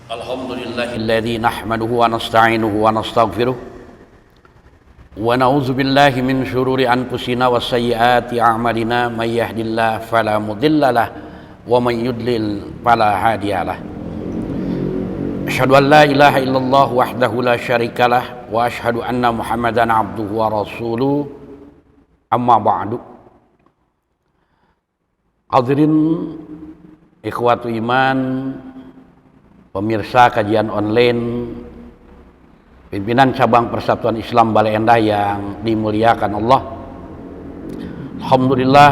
Alhamdulillahilladzi nahmaduhu wa nasta'inuhu wa nastaghfiruh wa na'udzu billahi min syururi anfusina wa sayyiati a'malina may yahdihillahu fala mudhillalah wa may yudlil fala hadiyalah. Asyhadu an la ilaha illallah wahdahu la syarikalah wa asyhadu anna Muhammadan abduhu wa rasuluh. Amma ba'du. Hadirin ikhwatu iman, pemirsa kajian online pimpinan cabang Persatuan Islam Bale Endah yang dimuliakan Allah. Alhamdulillah,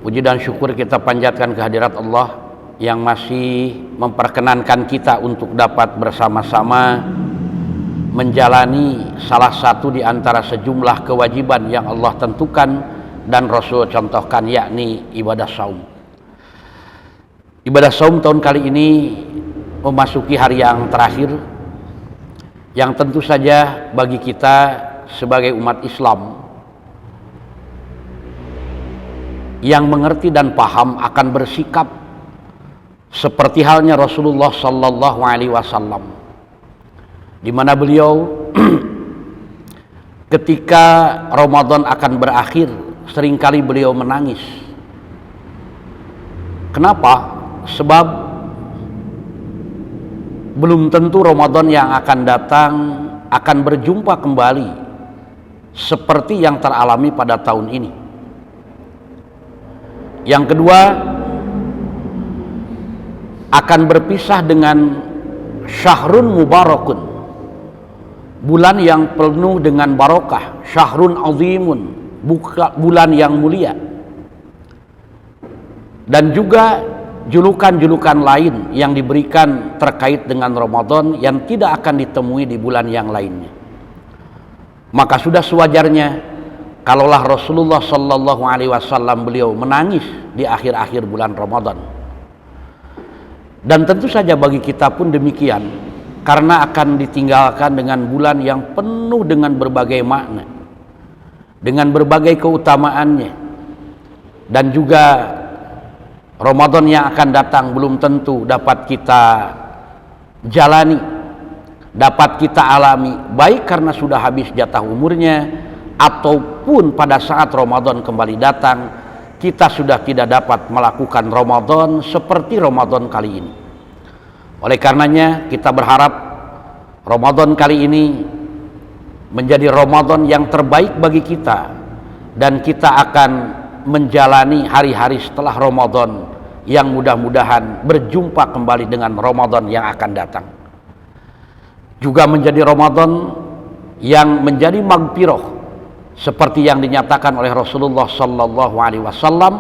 puji dan syukur kita panjatkan kehadirat Allah yang masih memperkenankan kita untuk dapat bersama-sama menjalani salah satu di antara sejumlah kewajiban yang Allah tentukan dan Rasul contohkan, yakni ibadah saum. Ibadah saum tahun kali ini memasuki hari yang terakhir, yang tentu saja bagi kita sebagai umat Islam yang mengerti dan paham akan bersikap seperti halnya Rasulullah Sallallahu Alaihi Wasallam, di mana beliau ketika Ramadan akan berakhir seringkali beliau menangis. Kenapa? Sebab belum tentu Ramadan yang akan datang akan berjumpa kembali seperti yang teralami pada tahun ini. Yang kedua, akan berpisah dengan syahrun mubarakun, bulan yang penuh dengan barokah, syahrun azimun, bulan yang mulia, dan juga julukan-julukan lain yang diberikan terkait dengan Ramadan yang tidak akan ditemui di bulan yang lainnya. Maka sudah sewajarnya kalaulah Rasulullah Sallallahu Alaihi Wasallam beliau menangis di akhir-akhir bulan Ramadan. Dan tentu saja bagi kita pun demikian, karena akan ditinggalkan dengan bulan yang penuh dengan berbagai makna, dengan berbagai keutamaannya, dan juga Ramadan yang akan datang belum tentu dapat kita jalani, dapat kita alami, baik karena sudah habis jatah umurnya ataupun pada saat Ramadan kembali datang kita sudah tidak dapat melakukan Ramadan seperti Ramadan kali ini. Oleh karenanya kita berharap Ramadan kali ini menjadi Ramadan yang terbaik bagi kita, dan kita akan menjalani hari-hari setelah Ramadan yang mudah-mudahan berjumpa kembali dengan Ramadan yang akan datang. Juga menjadi Ramadan yang menjadi magfirah, seperti yang dinyatakan oleh Rasulullah Sallallahu Alaihi Wasallam,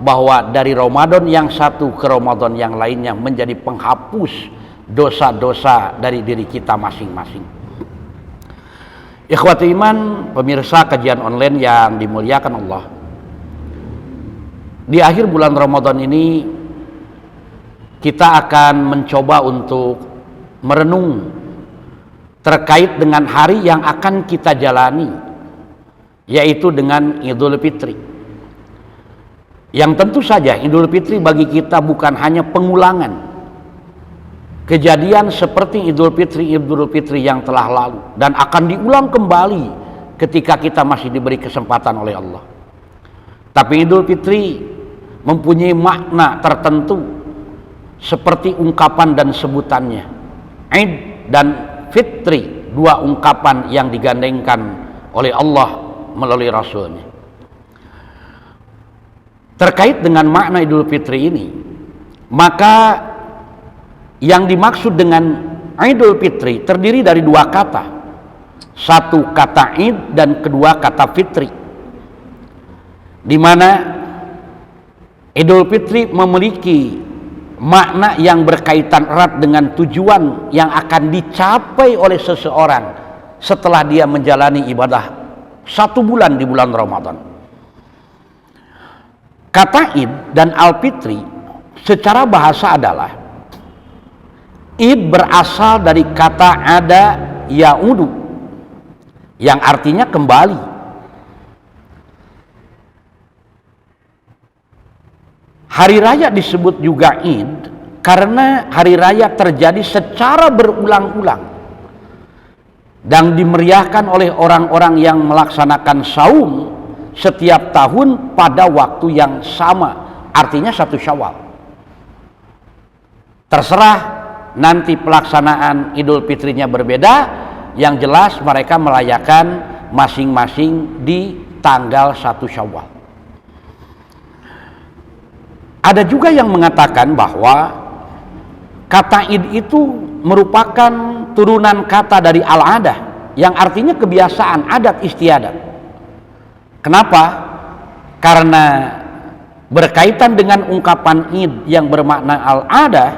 bahwa dari Ramadan yang satu ke Ramadan yang lainnya menjadi penghapus dosa-dosa dari diri kita masing-masing. Ikhwati iman, pemirsa kajian online yang dimuliakan Allah, di akhir bulan Ramadan ini kita akan mencoba untuk merenung terkait dengan hari yang akan kita jalani, yaitu dengan Idul Fitri. Yang tentu saja Idul Fitri bagi kita bukan hanya pengulangan kejadian seperti Idul Fitri yang telah lalu dan akan diulang kembali ketika kita masih diberi kesempatan oleh Allah. Tapi Idul Fitri mempunyai makna tertentu seperti ungkapan dan sebutannya. Id dan Fitri, dua ungkapan yang digandengkan oleh Allah melalui Rasulnya. Terkait dengan makna Idul Fitri ini, maka yang dimaksud dengan Idul Fitri terdiri dari dua kata, satu kata Id dan kedua kata Fitri, di mana Idul Fitri memiliki makna yang berkaitan erat dengan tujuan yang akan dicapai oleh seseorang setelah dia menjalani ibadah satu bulan di bulan Ramadan. Kata Id dan Al-Fitri secara bahasa adalah, Id berasal dari kata ada yaudu yang artinya kembali. Hari raya disebut juga Id karena hari raya terjadi secara berulang-ulang dan dimeriahkan oleh orang-orang yang melaksanakan saum setiap tahun pada waktu yang sama, artinya 1 Syawal. Terserah nanti pelaksanaan Idul Fitrinya berbeda, yang jelas mereka merayakan masing-masing di tanggal 1 Syawal. Ada juga yang mengatakan bahwa kata Id itu merupakan turunan kata dari al-adah yang artinya kebiasaan, adat istiadat. Kenapa? Karena berkaitan dengan ungkapan Id yang bermakna al-adah,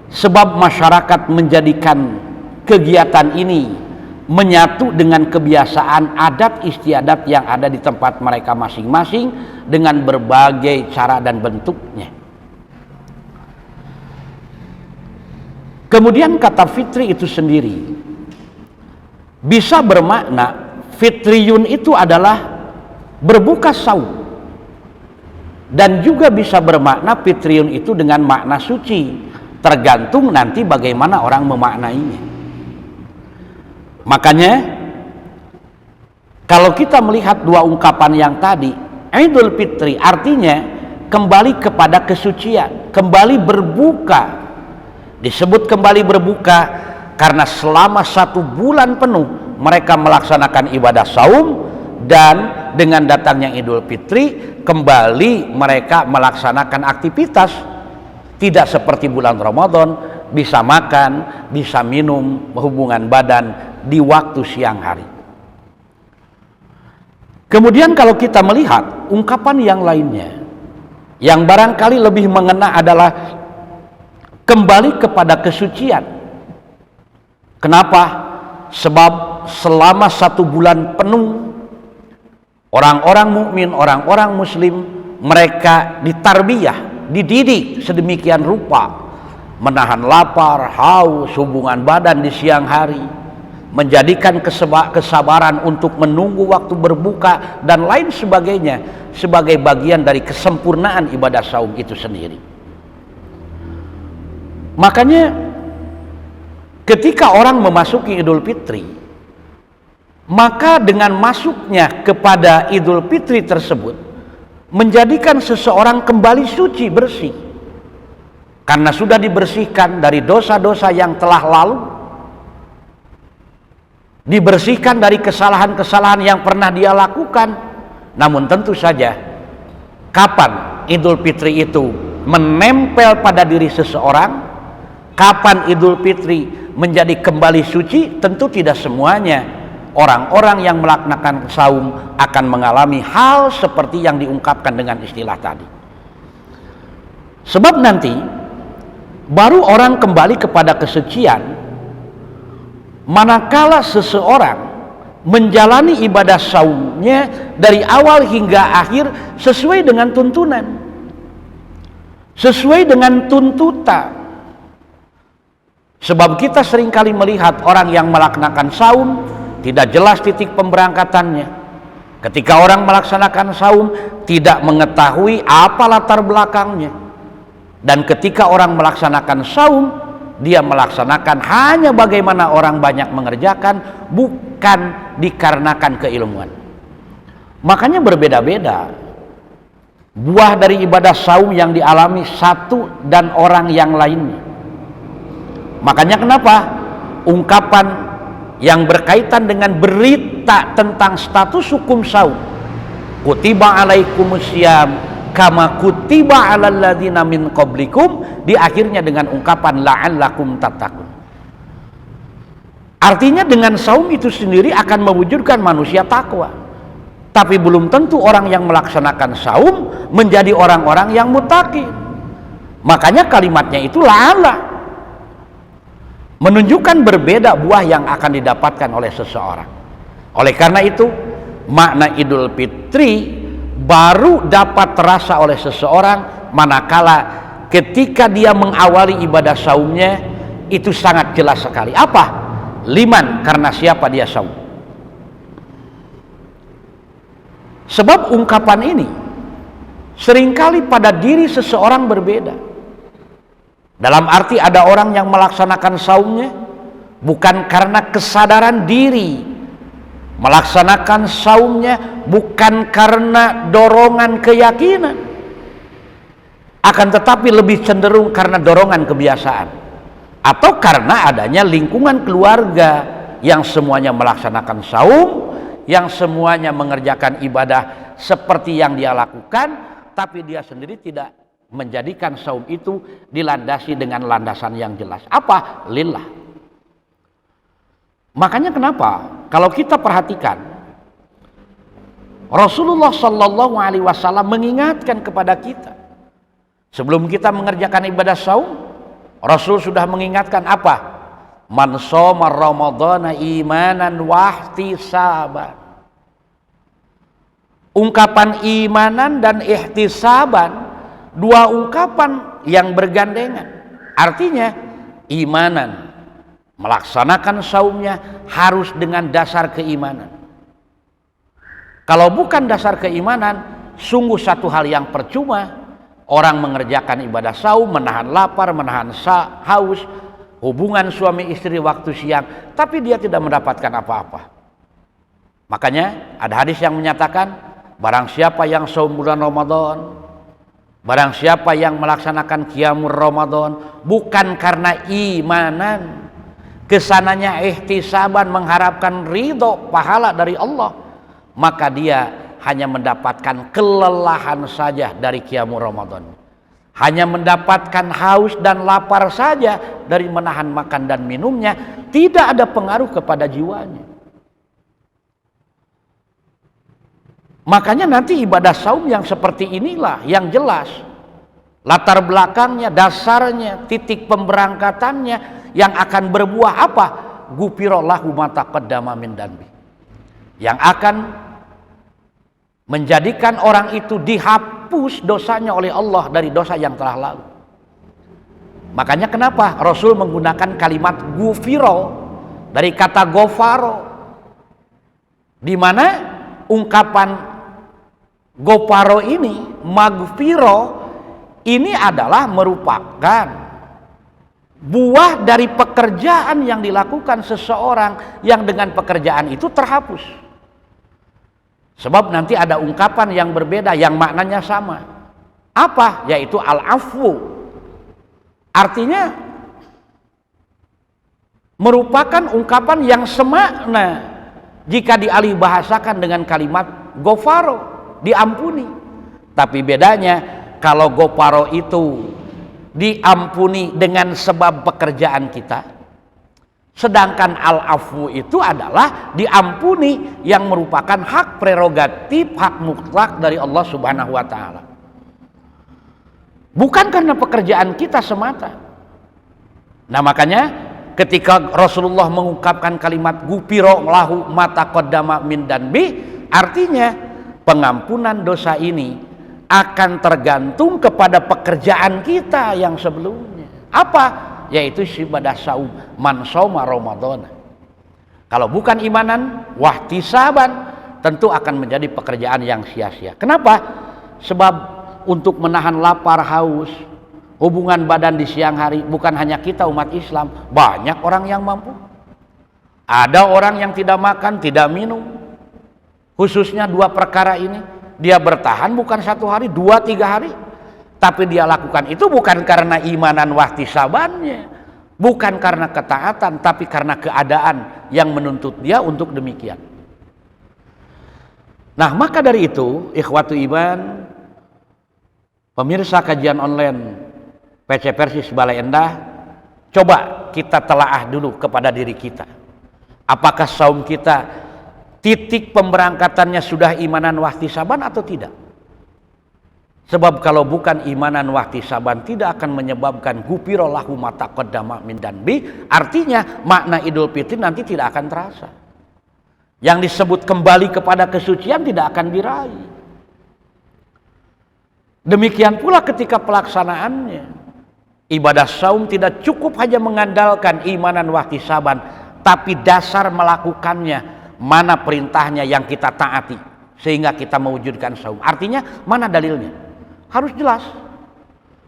sebab masyarakat menjadikan kegiatan ini menyatu dengan kebiasaan adat istiadat yang ada di tempat mereka masing-masing dengan berbagai cara dan bentuknya. Kemudian kata fitri itu sendiri bisa bermakna, fitriyun itu adalah berbuka saum, dan juga bisa bermakna fitriyun itu dengan makna suci, tergantung nanti bagaimana orang memaknainya. Makanya kalau kita melihat dua ungkapan yang tadi, Idul Fitri artinya kembali kepada kesucian, kembali berbuka. Disebut kembali berbuka karena selama 1 bulan penuh mereka melaksanakan ibadah saum, dan dengan datangnya Idul Fitri kembali mereka melaksanakan aktivitas. Tidak seperti bulan Ramadan, bisa makan, bisa minum, hubungan badan di waktu siang hari. Kemudian kalau kita melihat ungkapan yang lainnya, yang barangkali lebih mengena adalah kembali kepada kesucian. Kenapa? Sebab selama 1 bulan penuh orang-orang mukmin, orang-orang muslim, mereka ditarbiyah, dididik sedemikian rupa, menahan lapar, haus, hubungan badan di siang hari, menjadikan kesabaran untuk menunggu waktu berbuka dan lain sebagainya sebagai bagian dari kesempurnaan ibadah saum itu sendiri. Makanya ketika orang memasuki Idul Fitri, maka dengan masuknya kepada Idul Fitri tersebut menjadikan seseorang kembali suci, bersih, karena sudah dibersihkan dari dosa-dosa yang telah lalu, dibersihkan dari kesalahan-kesalahan yang pernah dia lakukan. Namun tentu saja, kapan Idul Fitri itu menempel pada diri seseorang, kapan Idul Fitri menjadi kembali suci, tentu tidak semuanya orang-orang yang melaksanakan saum akan mengalami hal seperti yang diungkapkan dengan istilah tadi. Sebab nanti baru orang kembali kepada kesucian manakala seseorang menjalani ibadah saumnya dari awal hingga akhir sesuai dengan tuntunan, sesuai dengan tuntutan. Sebab kita seringkali melihat orang yang melaksanakan saum tidak jelas titik pemberangkatannya. Ketika orang melaksanakan saum tidak mengetahui apa latar belakangnya. Dan ketika orang melaksanakan saum, dia melaksanakan hanya bagaimana orang banyak mengerjakan, bukan dikarenakan keilmuan. Makanya berbeda-beda buah dari ibadah saum yang dialami satu dan orang yang lainnya. Makanya kenapa ungkapan yang berkaitan dengan berita tentang status hukum saum, kutiba alaikumusiyam kama kutiba alal ladzina min qablikum, di akhirnya dengan ungkapan la'allakum tattaqun. Artinya dengan saum itu sendiri akan mewujudkan manusia takwa. Tapi belum tentu orang yang melaksanakan saum menjadi orang-orang yang muttaqin. Makanya kalimatnya itu la'alla, menunjukkan berbeda buah yang akan didapatkan oleh seseorang. Oleh karena itu, makna Idul Fitri baru dapat terasa oleh seseorang manakala ketika dia mengawali ibadah saumnya itu sangat jelas sekali. Apa? Liman, karena siapa dia saum. Sebab ungkapan ini seringkali pada diri seseorang berbeda. Dalam arti ada orang yang melaksanakan saumnya bukan karena kesadaran diri, melaksanakan saumnya bukan karena dorongan keyakinan, akan tetapi lebih cenderung karena dorongan kebiasaan, atau karena adanya lingkungan keluarga yang semuanya melaksanakan saum, yang semuanya mengerjakan ibadah seperti yang dia lakukan, tapi dia sendiri tidak menjadikan saum itu dilandasi dengan landasan yang jelas. Apa? Lillah. Makanya kenapa kalau kita perhatikan Rasulullah Shallallahu Alaihi Wasallam mengingatkan kepada kita sebelum kita mengerjakan ibadah saum, Rasul sudah mengingatkan apa? Man shoma ramadhana imanan wahtisaban. Ungkapan imanan dan ihtisaban, dua ungkapan yang bergandengan. Artinya imanan, melaksanakan saumnya harus dengan dasar keimanan. Kalau bukan dasar keimanan, sungguh satu hal yang percuma orang mengerjakan ibadah saum, menahan lapar, menahan haus, hubungan suami istri waktu siang, tapi dia tidak mendapatkan apa-apa. Makanya ada hadis yang menyatakan, barang siapa yang saum bulan Ramadan, barang siapa yang melaksanakan qiyamul Ramadan bukan karena imanan, kesananya ihtisaban, mengharapkan ridho pahala dari Allah, maka dia hanya mendapatkan kelelahan saja dari qiyamul Ramadan, hanya mendapatkan haus dan lapar saja dari menahan makan dan minumnya, tidak ada pengaruh kepada jiwanya. Makanya nanti ibadah saum yang seperti inilah yang jelas latar belakangnya, dasarnya, titik pemberangkatannya yang akan berbuah apa? Ghufira lahu ma taqaddama min dzanbi, yang akan menjadikan orang itu dihapus dosanya oleh Allah dari dosa yang telah lalu. Makanya kenapa Rasul menggunakan kalimat ghufira dari kata ghafaro, di mana ungkapan Goparo ini, magfiro ini adalah merupakan buah dari pekerjaan yang dilakukan seseorang yang dengan pekerjaan itu terhapus. Sebab nanti ada ungkapan yang berbeda yang maknanya sama. Apa? Yaitu al-afwu. Artinya merupakan ungkapan yang semakna jika dialih bahasakan dengan kalimat gofaro, diampuni. Tapi bedanya kalau goparo itu diampuni dengan sebab pekerjaan kita, sedangkan al-afwu itu adalah diampuni yang merupakan hak prerogatif, hak mutlak dari Allah Subhanahu wa taala. Bukan karena pekerjaan kita semata. Nah, makanya ketika Rasulullah mengungkapkan kalimat ghufira lahu ma taqaddama min dzanbi, artinya pengampunan dosa ini akan tergantung kepada pekerjaan kita yang sebelumnya. Apa? Yaitu ibadah saum, man shoma Ramadan. Kalau bukan imanan, wahtisaban, tentu akan menjadi pekerjaan yang sia-sia. Kenapa? Sebab untuk menahan lapar, haus, hubungan badan di siang hari, bukan hanya kita umat Islam, banyak orang yang mampu. Ada orang yang tidak makan, tidak minum. Khususnya dua perkara ini, dia bertahan bukan 1 hari, 2-3 hari, tapi dia lakukan itu bukan karena imanan wahtisabannya, bukan karena ketaatan, tapi karena keadaan yang menuntut dia untuk demikian. Nah, maka dari itu, ikhwatu iman, pemirsa kajian online PC Persis Balai Endah, coba kita telaah dulu kepada diri kita. Apakah saum kita titik pemberangkatannya sudah imanan wahtisaban atau tidak? Sebab kalau bukan imanan wahtisaban tidak akan menyebabkan ghufira lahu ma taqaddama min dzanbi, artinya makna Idul Fitri nanti tidak akan terasa. Yang disebut kembali kepada kesucian tidak akan diraih. Demikian pula ketika pelaksanaannya, ibadah saum tidak cukup hanya mengandalkan imanan wahtisaban, tapi dasar melakukannya, mana perintahnya yang kita taati sehingga kita mewujudkan saum. Artinya mana dalilnya? Harus jelas.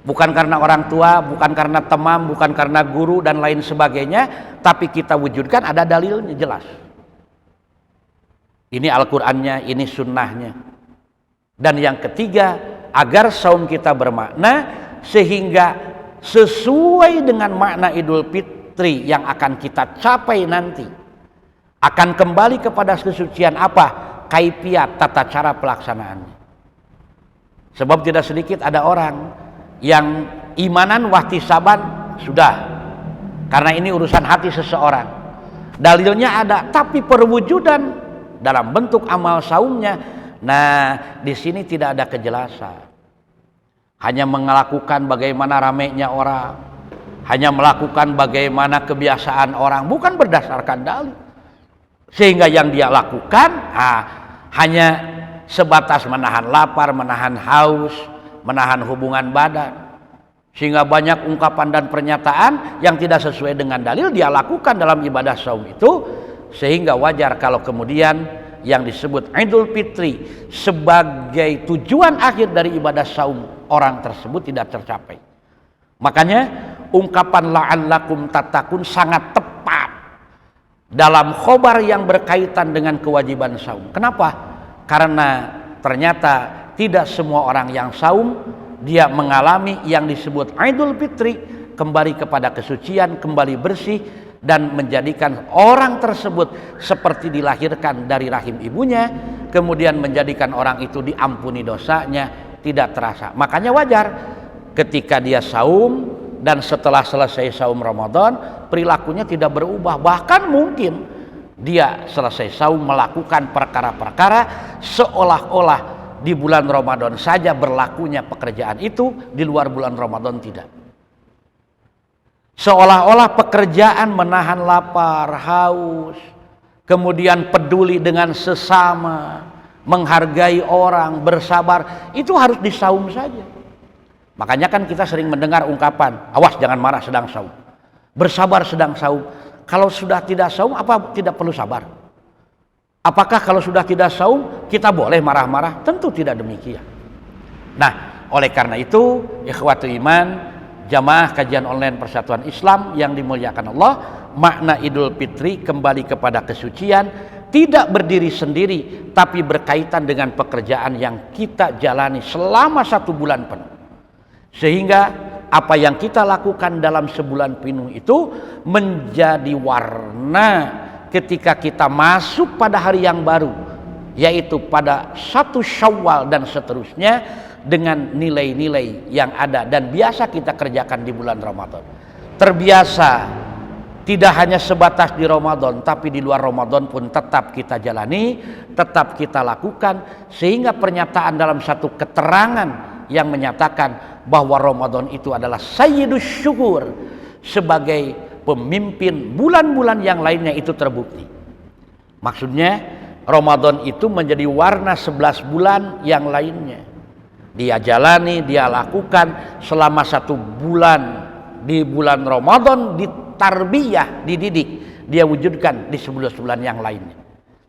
Bukan karena orang tua, bukan karena teman, bukan karena guru dan lain sebagainya, tapi kita wujudkan ada dalilnya jelas. Ini Al-Qur'annya, ini sunnahnya. Dan yang ketiga, agar saum kita bermakna sehingga sesuai dengan makna Idul Fitri yang akan kita capai nanti. Akan kembali kepada kesucian apa? Kaifiat, tata cara pelaksanaannya. Sebab tidak sedikit ada orang yang imanan wahtisaban sudah, karena ini urusan hati seseorang, dalilnya ada, tapi perwujudan dalam bentuk amal saumnya, nah di sini tidak ada kejelasan, hanya melakukan bagaimana ramainya orang, hanya melakukan bagaimana kebiasaan orang, bukan berdasarkan dalil, sehingga yang dia lakukan hanya sebatas menahan lapar, menahan haus, menahan hubungan badan, sehingga banyak ungkapan dan pernyataan yang tidak sesuai dengan dalil dia lakukan dalam ibadah saum itu, sehingga wajar kalau kemudian yang disebut Idul Fitri sebagai tujuan akhir dari ibadah saum orang tersebut tidak tercapai. Makanya ungkapan la'allakum tattaqun sangat tepat dalam khobar yang berkaitan dengan kewajiban saum. Kenapa? Karena ternyata tidak semua orang yang saum dia mengalami yang disebut Idul Fitri, kembali kepada kesucian, kembali bersih, dan menjadikan orang tersebut seperti dilahirkan dari rahim ibunya, kemudian menjadikan orang itu diampuni dosanya, tidak terasa. Makanya wajar ketika dia saum dan setelah selesai saum Ramadan perilakunya tidak berubah, bahkan mungkin dia selesai saum melakukan perkara-perkara seolah-olah di bulan Ramadan saja berlakunya pekerjaan itu, di luar bulan Ramadan tidak. Seolah-olah pekerjaan menahan lapar, haus, kemudian peduli dengan sesama, menghargai orang, bersabar, itu harus di saum saja. Makanya kan kita sering mendengar ungkapan, awas jangan marah sedang saum, bersabar sedang saum. Kalau sudah tidak saum, apa tidak perlu sabar? Apakah kalau sudah tidak saum kita boleh marah-marah? Tentu tidak demikian. Nah, oleh karena itu, ikhwatu iman, jamaah kajian online Persatuan Islam yang dimuliakan Allah, makna Idul Fitri kembali kepada kesucian, tidak berdiri sendiri, tapi berkaitan dengan pekerjaan yang kita jalani selama 1 bulan penuh. Sehingga apa yang kita lakukan dalam sebulan penuh itu menjadi warna ketika kita masuk pada hari yang baru, yaitu pada 1 Syawal dan seterusnya, dengan nilai-nilai yang ada dan biasa kita kerjakan di bulan Ramadan. Terbiasa tidak hanya sebatas di Ramadan, tapi di luar Ramadan pun tetap kita jalani, tetap kita lakukan, sehingga pernyataan dalam satu keterangan yang menyatakan bahwa Ramadan itu adalah sayyidus syukur sebagai pemimpin bulan-bulan yang lainnya itu terbukti. Maksudnya Ramadan itu menjadi warna 11 bulan yang lainnya. Dia jalani, dia lakukan selama 1 bulan di bulan Ramadan, ditarbiyah, dididik, dia wujudkan di 11 bulan yang lainnya.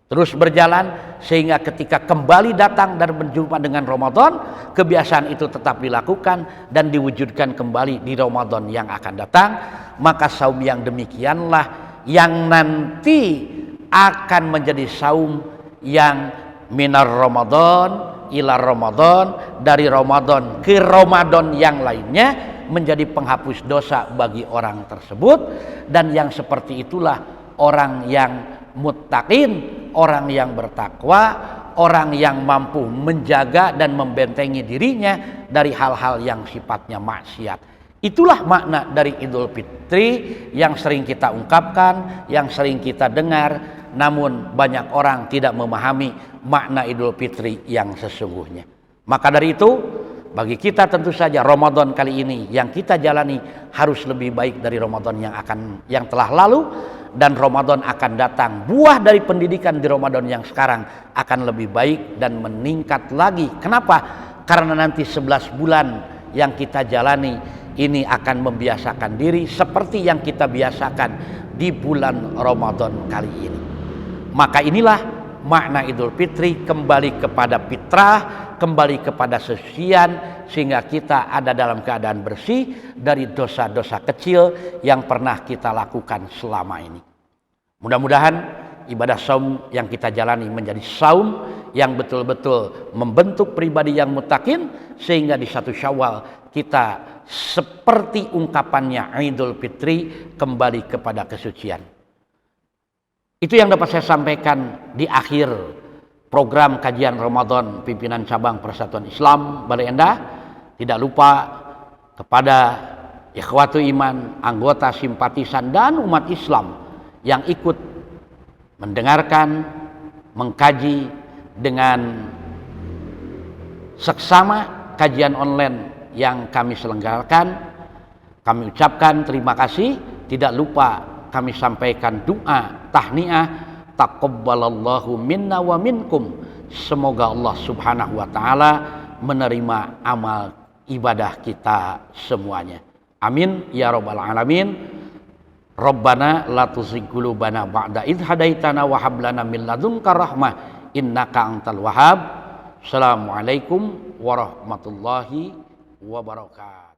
Terus berjalan sehingga ketika kembali datang dan berjumpa dengan Ramadan, kebiasaan itu tetap dilakukan dan diwujudkan kembali di Ramadan yang akan datang. Maka saum yang demikianlah yang nanti akan menjadi saum yang minar Ramadan ila Ramadan, dari Ramadan ke Ramadan yang lainnya, menjadi penghapus dosa bagi orang tersebut. Dan yang seperti itulah orang yang muttaqin, orang yang bertakwa, orang yang mampu menjaga dan membentengi dirinya dari hal-hal yang sifatnya maksiat. Itulah makna dari Idul Fitri yang sering kita ungkapkan, yang sering kita dengar, namun banyak orang tidak memahami makna Idul Fitri yang sesungguhnya. Maka dari itu, bagi kita tentu saja Ramadan kali ini yang kita jalani harus lebih baik dari Ramadan yang telah lalu, dan Ramadan akan datang. Buah dari pendidikan di Ramadan yang sekarang akan lebih baik dan meningkat lagi. Kenapa? Karena nanti 11 bulan yang kita jalani ini akan membiasakan diri seperti yang kita biasakan di bulan Ramadan kali ini. Maka inilah makna Idul Fitri kembali kepada fitrah, kembali kepada kesucian, sehingga kita ada dalam keadaan bersih dari dosa-dosa kecil yang pernah kita lakukan selama ini. Mudah-mudahan ibadah saum yang kita jalani menjadi saum yang betul-betul membentuk pribadi yang muttaqin, sehingga di 1 Syawal kita seperti ungkapannya Idul Fitri kembali kepada kesucian. Itu yang dapat saya sampaikan di akhir program kajian Ramadan pimpinan cabang Persatuan Islam Bale Endah. Tidak lupa kepada ikhwatu iman, anggota simpatisan dan umat Islam yang ikut mendengarkan, mengkaji dengan seksama kajian online yang kami selenggarakan. Kami ucapkan terima kasih. Tidak lupa kami sampaikan doa tahniah, taqabbalallahu minna wa minkum. Semoga Allah Subhanahu wa taala menerima amal ibadah kita semuanya. Amin ya rabbal alamin. Rabbana la tuzigh qulubana ba'da idh hadaitana wa hab lana min ladunka rahmah innaka antal wahhab. Assalamualaikum warahmatullahi wabarakatuh.